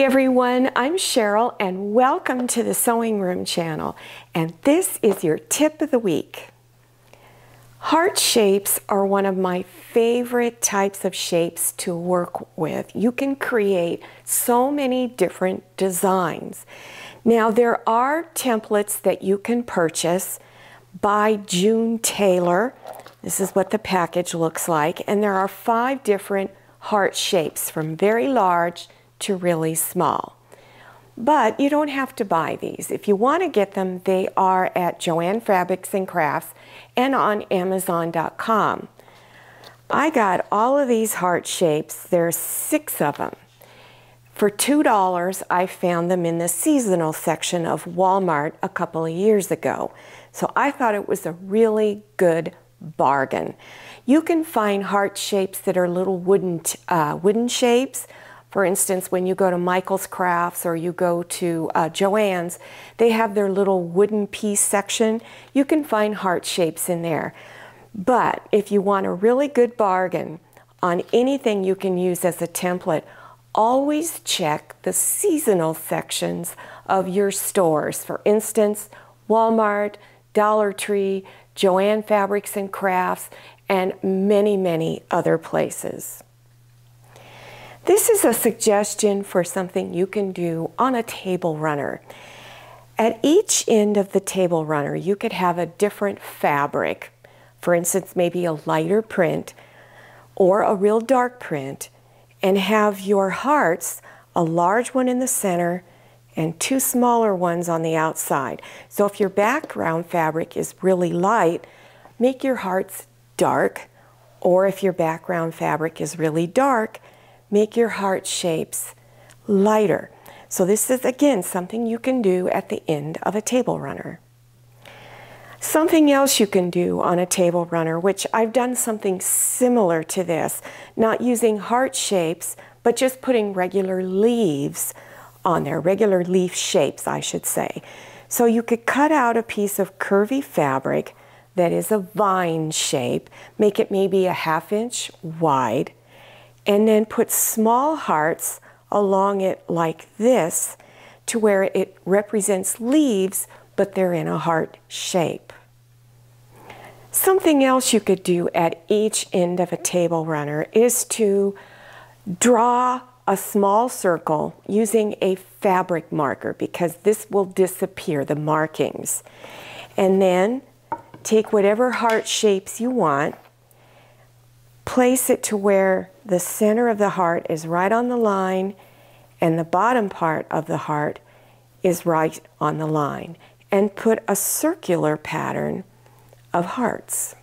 Hi everyone, I'm Cheryl and welcome to the Sewing Room channel, and this is your tip of the week. Heart shapes are one of my favorite types of shapes to work with. You can create so many different designs. Now there are templates that you can purchase by June Taylor. This is what the package looks like, and there are 5 different heart shapes from very large to really small. But you don't have to buy these. If you want to get them, they are at Joann Fabrics and Crafts and on Amazon.com. I got all of these heart shapes. There's 6 of them. For $2, I found them in the seasonal section of Walmart a couple of years ago. So I thought it was a really good bargain. You can find heart shapes that are little wooden shapes. For instance, when you go to Michael's Crafts or you go to Joann's, they have their little wooden piece section. You can find heart shapes in there. But if you want a really good bargain on anything you can use as a template, always check the seasonal sections of your stores. For instance, Walmart, Dollar Tree, Joann Fabrics and Crafts, and many, many other places. This is a suggestion for something you can do on a table runner. At each end of the table runner, you could have a different fabric. For instance, maybe a lighter print or a real dark print, and have your hearts, a large one in the center and 2 smaller ones on the outside. So if your background fabric is really light, make your hearts dark, or if your background fabric is really dark, make your heart shapes lighter. So this is, again, something you can do at the end of a table runner. Something else you can do on a table runner, which I've done something similar to this, not using heart shapes, but just putting regular leaves on there, regular leaf shapes, I should say. So you could cut out a piece of curvy fabric that is a vine shape, make it maybe a 1/2 inch wide, and then put small hearts along it like this to where it represents leaves, but they're in a heart shape. Something else you could do at each end of a table runner is to draw a small circle using a fabric marker, because this will disappear, the markings. And then take whatever heart shapes you want, place it to where the center of the heart is right on the line and the bottom part of the heart is right on the line, and put a circular pattern of hearts.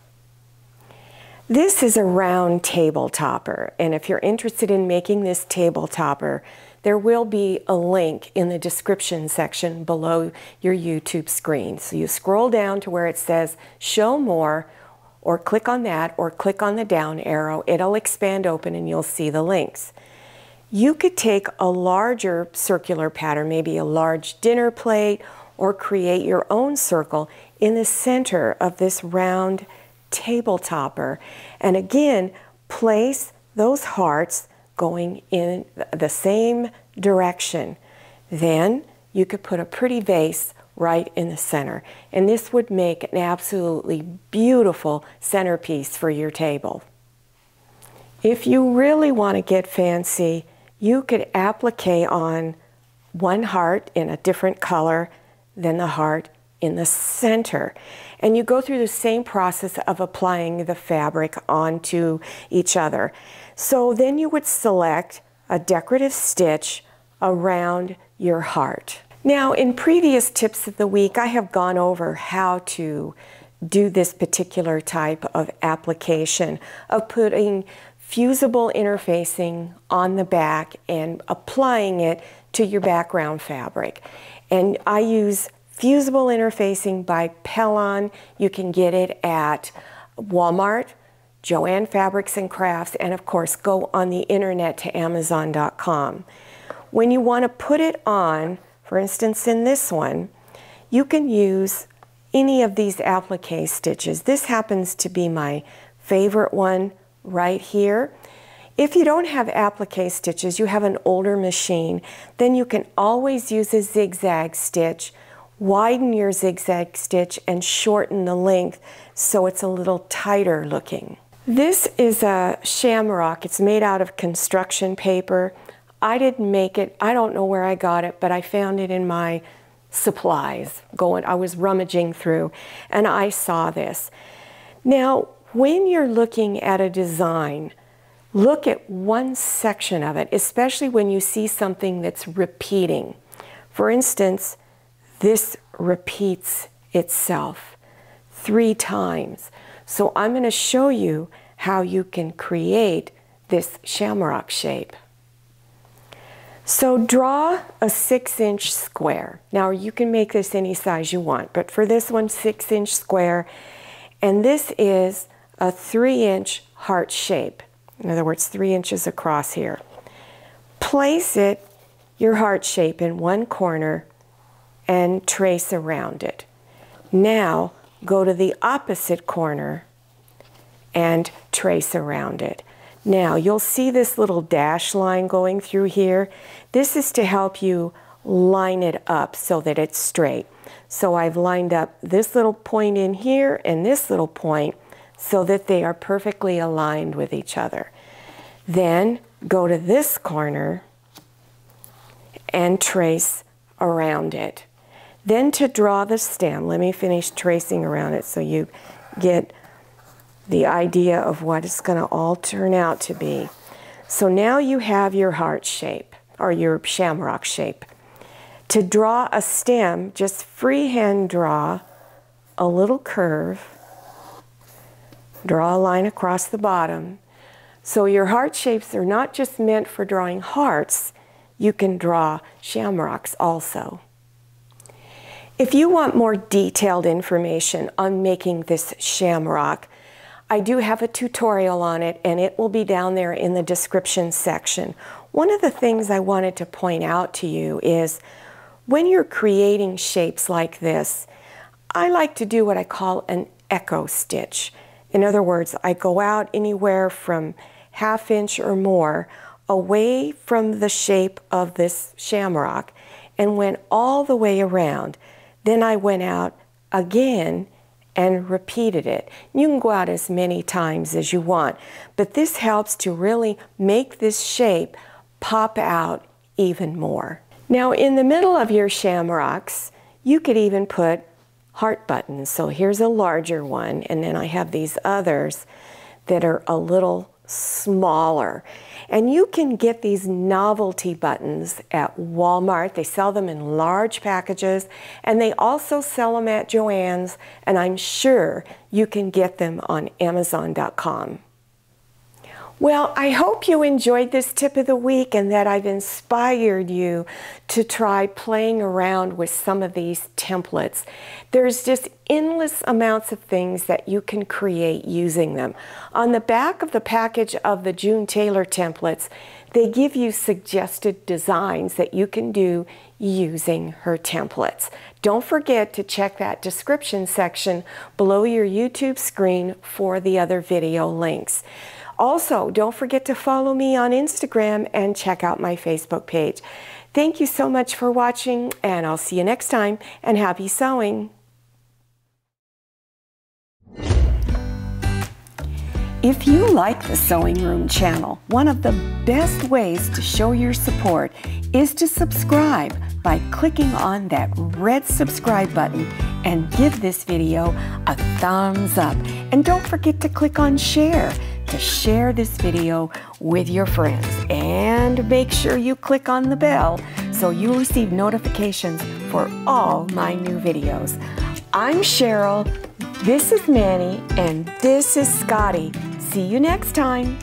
This is a round table topper, and if you're interested in making this table topper, there will be a link in the description section below your YouTube screen. So you scroll down to where it says show more, or click on that, or click on the down arrow. It'll expand open and you'll see the links. You could take a larger circular pattern, maybe a large dinner plate, or create your own circle in the center of this round table topper. And again, place those hearts going in the same direction. Then you could put a pretty vase right in the center. And this would make an absolutely beautiful centerpiece for your table. If you really want to get fancy, you could applique on one heart in a different color than the heart in the center. And you go through the same process of applying the fabric onto each other. So then you would select a decorative stitch around your heart. Now, in previous tips of the week, I have gone over how to do this particular type of application of putting fusible interfacing on the back and applying it to your background fabric. And I use fusible interfacing by Pellon. You can get it at Walmart, Joann Fabrics and Crafts, and of course go on the internet to Amazon.com. When you want to put it on, for instance in this one, you can use any of these applique stitches. This happens to be my favorite one right here. If you don't have applique stitches, you have an older machine, then you can always use a zigzag stitch, widen your zigzag stitch and shorten the length so it's a little tighter looking. This is a shamrock. It's made out of construction paper. I didn't make it. I don't know where I got it, but I found it in my supplies. I was rummaging through and I saw this. Now, when you're looking at a design, look at one section of it, especially when you see something that's repeating. For instance, this repeats itself 3 times. So I'm going to show you how you can create this shamrock shape. So draw a 6-inch square. Now you can make this any size you want, but for this one, 6-inch square. And this is a 3-inch heart shape. In other words, 3 inches across here. Place your heart shape in one corner and trace around it. Now go to the opposite corner and trace around it. Now you'll see this little dash line going through here. This is to help you line it up so that it's straight. So I've lined up this little point in here and this little point so that they are perfectly aligned with each other. Then go to this corner and trace around it. Then to draw the stem, let me finish tracing around it so you get the idea of what it's going to all turn out to be. So now you have your heart shape, or your shamrock shape. To draw a stem, just freehand draw a little curve, draw a line across the bottom. So your heart shapes are not just meant for drawing hearts, you can draw shamrocks also. If you want more detailed information on making this shamrock, I do have a tutorial on it and it will be down there in the description section. One of the things I wanted to point out to you is when you're creating shapes like this, I like to do what I call an echo stitch. In other words, I go out anywhere from 1/2 inch or more away from the shape of this shamrock and went all the way around. Then I went out again and repeated it. You can go out as many times as you want, but this helps to really make this shape pop out even more. Now in the middle of your shamrocks, you could even put heart buttons. So here's a larger one, and then I have these others that are a little smaller. And you can get these novelty buttons at Walmart. They sell them in large packages, and they also sell them at Joann's, and I'm sure you can get them on Amazon.com. Well, I hope you enjoyed this tip of the week and that I've inspired you to try playing around with some of these templates. There's just endless amounts of things that you can create using them. On the back of the package of the June Taylor templates, they give you suggested designs that you can do using her templates. Don't forget to check that description section below your YouTube screen for the other video links. Also, don't forget to follow me on Instagram and check out my Facebook page. Thank you so much for watching, and I'll see you next time, and happy sewing! If you like the Sewing Room channel, one of the best ways to show your support is to subscribe by clicking on that red subscribe button and give this video a thumbs up. And don't forget to click on share to share this video with your friends. And make sure you click on the bell so you'll receive notifications for all my new videos. I'm Cheryl, this is Manny, and this is Scotty. See you next time.